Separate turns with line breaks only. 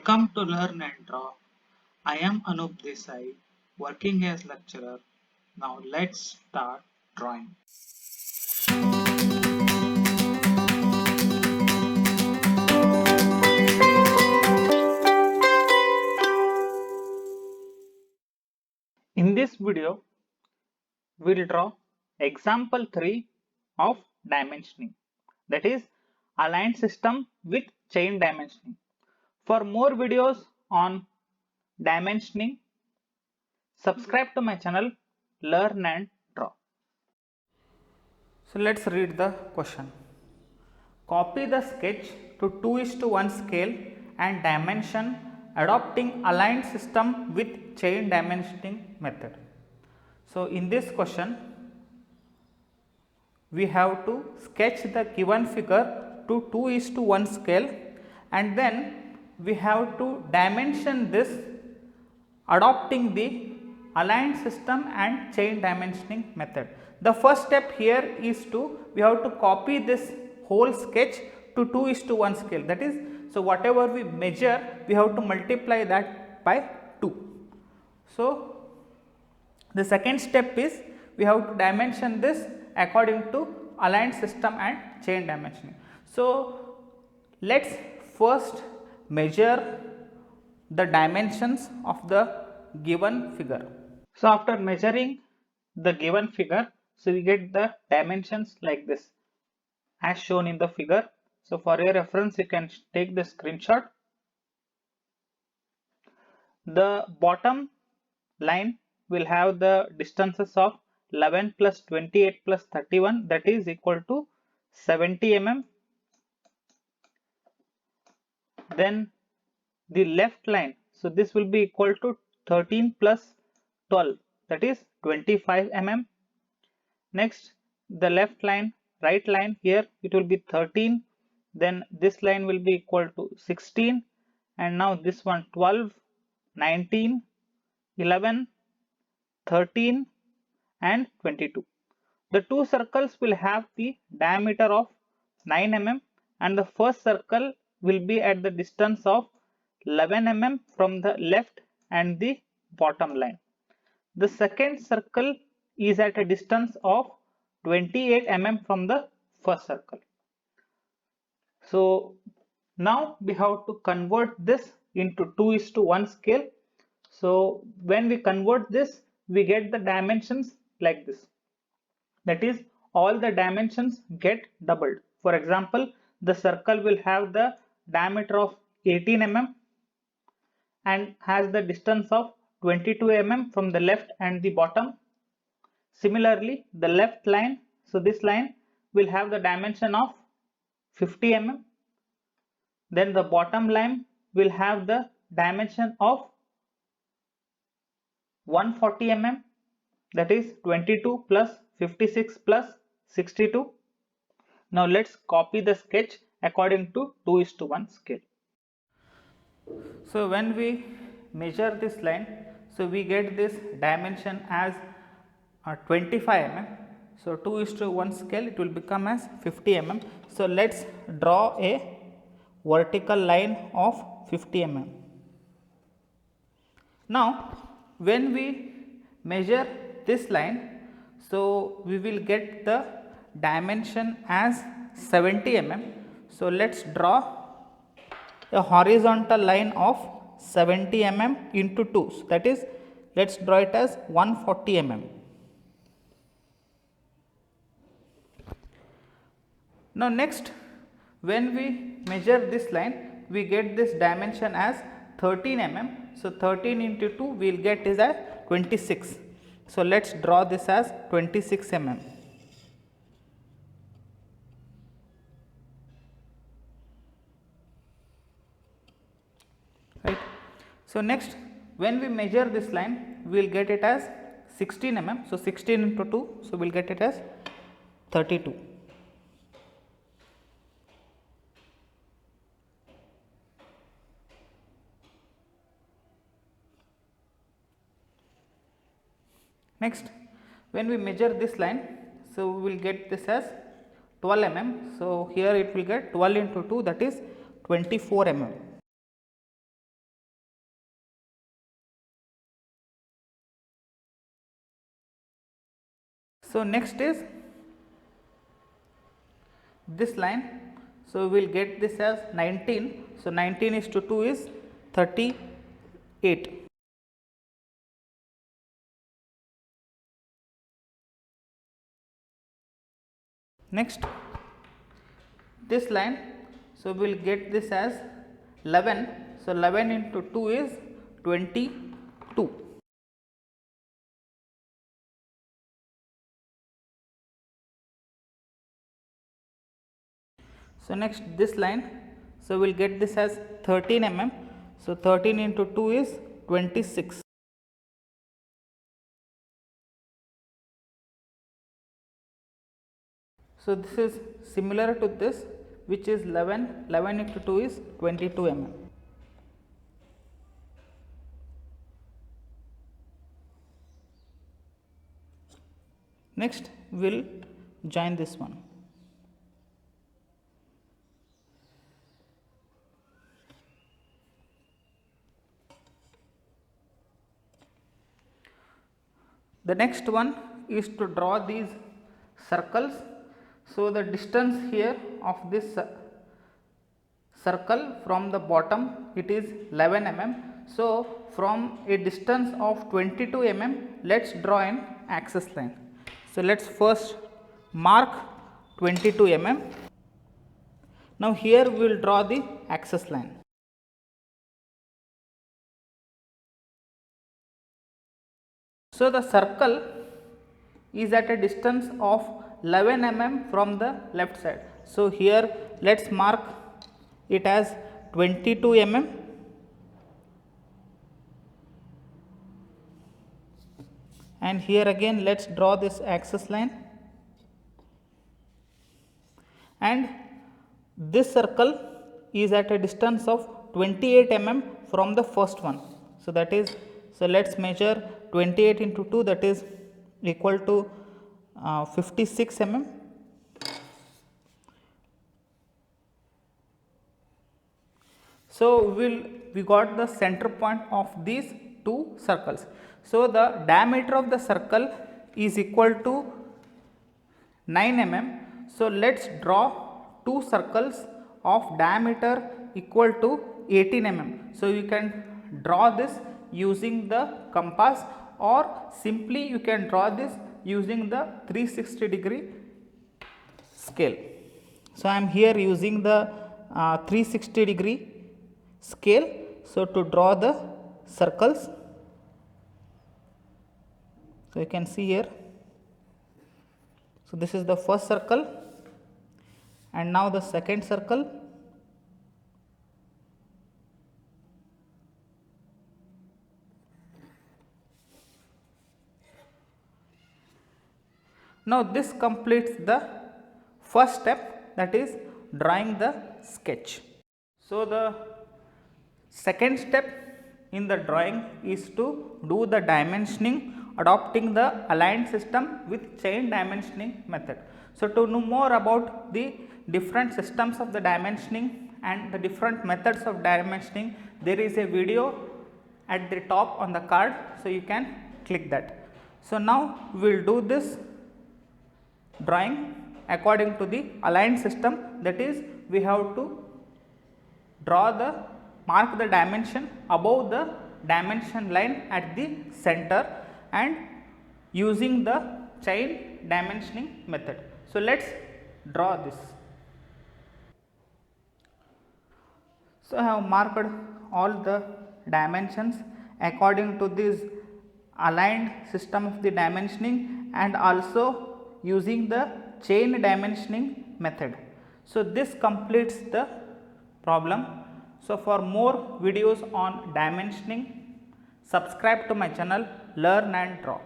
Welcome to Learn and Draw. I am Anup Desai, working as lecturer. Now let's start drawing. In this video, we'll draw example 3 of dimensioning, that is aligned system with chain dimensioning. For more videos on dimensioning, subscribe to my channel Learn and Draw. So let's read the question. Copy the sketch to 2:1 scale and dimension adopting aligned system with chain dimensioning method. So in this question, we have to sketch the given figure to 2:1 scale and then we have to dimension this adopting the aligned system and chain dimensioning method. The first step here is we have to copy this whole sketch to 2:1 scale, that is, so whatever we measure we have to multiply that by 2. So the second step is we have to dimension this according to aligned system and chain dimensioning. So let's first measure the dimensions of the given figure. So after measuring the given figure, so we get the dimensions like this as shown in the figure. So for your reference, you can take the screenshot. The bottom line will have the distances of 11 plus 28 plus 31, that is equal to 70 mm. Then the left line, so this will be equal to 13 plus 12, that is 25 mm. Next, the left line, right line, here it will be 13, then this line will be equal to 16, and now this one 12, 19, 11, 13 and 22. The two circles will have the diameter of 9 mm and the first circle will be at the distance of 11 mm from the left and the bottom line. The second circle is at a distance of 28 mm from the first circle. So now we have to convert this into 2:1 scale. So when we convert this, we get the dimensions like this. That is, all the dimensions get doubled. For example, the circle will have the diameter of 18 mm and has the distance of 22 mm from the left and the bottom. Similarly, the left line, so this line will have the dimension of 50 mm. Then the bottom line will have the dimension of 140 mm, that is 22 plus 56 plus 62. Now let's copy the sketch according to 2:1 scale. So when we measure this line, so we get this dimension as 25 mm. So 2:1 scale, it will become as 50 mm. So let's draw a vertical line of 50 mm. Now when we measure this line, so we will get the dimension as 70 mm. So let's draw a horizontal line of 70 mm into 2, so that is, let's draw it as 140 mm. Now next, when we measure this line, we get this dimension as 13 mm. So 13 into 2 we will get is as 26. So let's draw this as 26 mm. Right. So next, when we measure this line, we will get it as 16 mm. So 16 into 2, so we will get it as 32. Next, when we measure this line, so we will get this as 12 mm. So here it will get 12 into 2, that is 24 mm. So, next is this line. So, we will get this as 19. So, 19 is to 2 is 38. Next, this line. So, we will get this as 11. So, 11 into 2 is 22. So, next this line. So, we will get this as 13 mm. So, 13 into 2 is 26. So, this is similar to this, which is 11. 11 into 2 is 22 mm. Next, we will join this one. The next one is to draw these circles. So, the distance here of this circle from the bottom, it is 11 mm. So, from a distance of 22 mm, let us draw an axis line. So, let us first mark 22 mm. Now, here we will draw the axis line. So, the circle is at a distance of 11 mm from the left side. So, here let us mark it as 22 mm. And here again let us draw this axis line, and this circle is at a distance of 28 mm from the first one. So, that is, so let us measure 28 into 2, that is equal to 56 mm. So, we got the center point of these two circles. So, the diameter of the circle is equal to 9 mm. So, let us draw two circles of diameter equal to 18 mm. So, you can draw this using the compass, or simply you can draw this using the 360-degree scale. So, I am here using the 360-degree scale. So, to draw the circles, so you can see here. So, this is the first circle, and now the second circle. Now, this completes the first step, that is drawing the sketch. So, the second step in the drawing is to do the dimensioning, adopting the aligned system with chain dimensioning method. So, to know more about the different systems of the dimensioning and the different methods of dimensioning, there is a video at the top on the card. So, you can click that. So, now we will do this drawing according to the aligned system, that is we have to mark the dimension above the dimension line at the center and using the chain dimensioning method. So, let us draw this. So, I have marked all the dimensions according to this aligned system of the dimensioning and also using the chain dimensioning method. So, this completes the problem. So, for more videos on dimensioning, subscribe to my channel Learn and Draw.